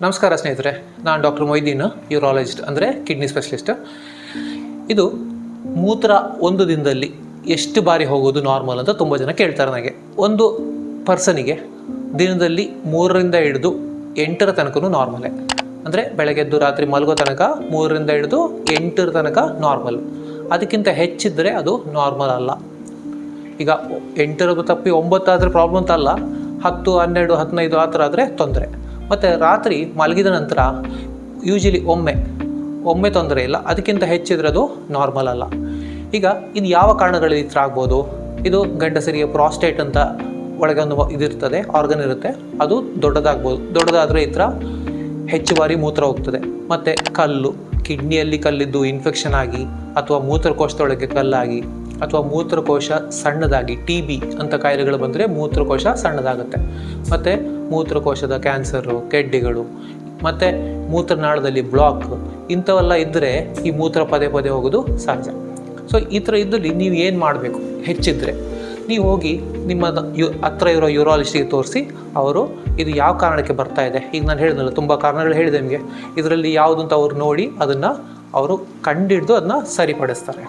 ನಮಸ್ಕಾರ ಸ್ನೇಹಿತರೆ, ನಾನು ಡಾಕ್ಟರ್ ಮೊಯ್ದೀನ್, ಯೂರಾಲಜಿಸ್ಟ್ ಅಂದರೆ ಕಿಡ್ನಿ ಸ್ಪೆಷಲಿಸ್ಟ್. ಇದು ಮೂತ್ರ ಒಂದು ದಿನದಲ್ಲಿ ಎಷ್ಟು ಬಾರಿ ಹೋಗೋದು ನಾರ್ಮಲ್ ಅಂತ ತುಂಬ ಜನ ಕೇಳ್ತಾರೆ ನನಗೆ. ಒಂದು ಪರ್ಸನಿಗೆ ದಿನದಲ್ಲಿ 3ರಿಂದ ಹಿಡಿದು 8ರ ತನಕ ನಾರ್ಮಲೇ. ಅಂದರೆ ಬೆಳಗ್ಗೆದ್ದು ರಾತ್ರಿ ಮಲಗೋ ತನಕ 3ರಿಂದ ಹಿಡಿದು 8ರ ತನಕ ನಾರ್ಮಲ್. ಅದಕ್ಕಿಂತ ಹೆಚ್ಚಿದ್ದರೆ ಅದು ನಾರ್ಮಲ್ ಅಲ್ಲ. ಈಗ 8 ತಪ್ಪಿ 9 ಆದರೆ ಪ್ರಾಬ್ಲಮ್ ಅಂತ ಅಲ್ಲ, 10, 12, 15 ಆ ಥರ ಆದರೆ ತೊಂದರೆ. ಮತ್ತು ರಾತ್ರಿ ಮಲಗಿದ ನಂತರ ಯೂಶಲಿ ಒಮ್ಮೆ ತೊಂದರೆ ಇಲ್ಲ, ಅದಕ್ಕಿಂತ ಹೆಚ್ಚಿದ್ರೆ ಅದು ನಾರ್ಮಲ್ ಅಲ್ಲ. ಈಗ ಇದು ಯಾವ ಕಾರಣಗಳಲ್ಲಿ ಈ ಥರ ಆಗ್ಬೋದು? ಇದು ಗಂಡಸರಿಗೆ ಪ್ರಾಸ್ಟೇಟ್ ಅಂತ ಒಳಗೆ ಒಂದು ಇದಿರ್ತದೆ, ಆರ್ಗನ್ ಇರುತ್ತೆ, ಅದು ದೊಡ್ಡದಾಗ್ಬೋದು. ದೊಡ್ಡದಾದರೆ ಈ ಥರ ಹೆಚ್ಚು ಬಾರಿ ಮೂತ್ರ ಹೋಗ್ತದೆ. ಮತ್ತು ಕಿಡ್ನಿಯಲ್ಲಿ ಕಲ್ಲಿದ್ದು ಇನ್ಫೆಕ್ಷನ್ ಆಗಿ, ಅಥವಾ ಮೂತ್ರಕೋಶದೊಳಗೆ ಕಲ್ಲಾಗಿ, ಅಥವಾ ಮೂತ್ರಕೋಶ ಸಣ್ಣದಾಗಿ, TB ಅಂತ ಕಾಯಿಲೆಗಳು ಬಂದರೆ ಮೂತ್ರಕೋಶ ಸಣ್ಣದಾಗುತ್ತೆ. ಮತ್ತು ಮೂತ್ರಕೋಶದ ಕ್ಯಾನ್ಸರು, ಗೆಡ್ಡೆಗಳು, ಮತ್ತು ಮೂತ್ರನಾಳದಲ್ಲಿ ಬ್ಲಾಕ್, ಇಂಥವೆಲ್ಲ ಇದ್ದರೆ ಈ ಮೂತ್ರ ಪದೇ ಹೋಗೋದು ಸಹಜ. ಸೊ ಈ ಥರ ಇದ್ದಲ್ಲಿ ನೀವು ಏನು ಮಾಡಬೇಕು? ಹೆಚ್ಚಿದ್ದರೆ ನೀವು ಹೋಗಿ ನಿಮ್ಮ ಹತ್ರ ಇರೋ ಯೂರಾಲಜಿಸ್ಟಿಗೆ ತೋರಿಸಿ, ಅವರು ಇದು ಯಾವ ಕಾರಣಕ್ಕೆ ಬರ್ತಾ ಇದೆ, ಈಗ ನಾನು ಹೇಳಿದ್ನಲ್ಲ ತುಂಬ ಕಾರಣಗಳು ಹೇಳಿದೆ ನಿಮಗೆ, ಇದರಲ್ಲಿ ಯಾವುದು ಅಂತ ಅವ್ರು ನೋಡಿ ಅದನ್ನು ಅವರು ಕಂಡಿಡಿದು ಅದನ್ನ ಸರಿಪಡಿಸ್ತಾರೆ.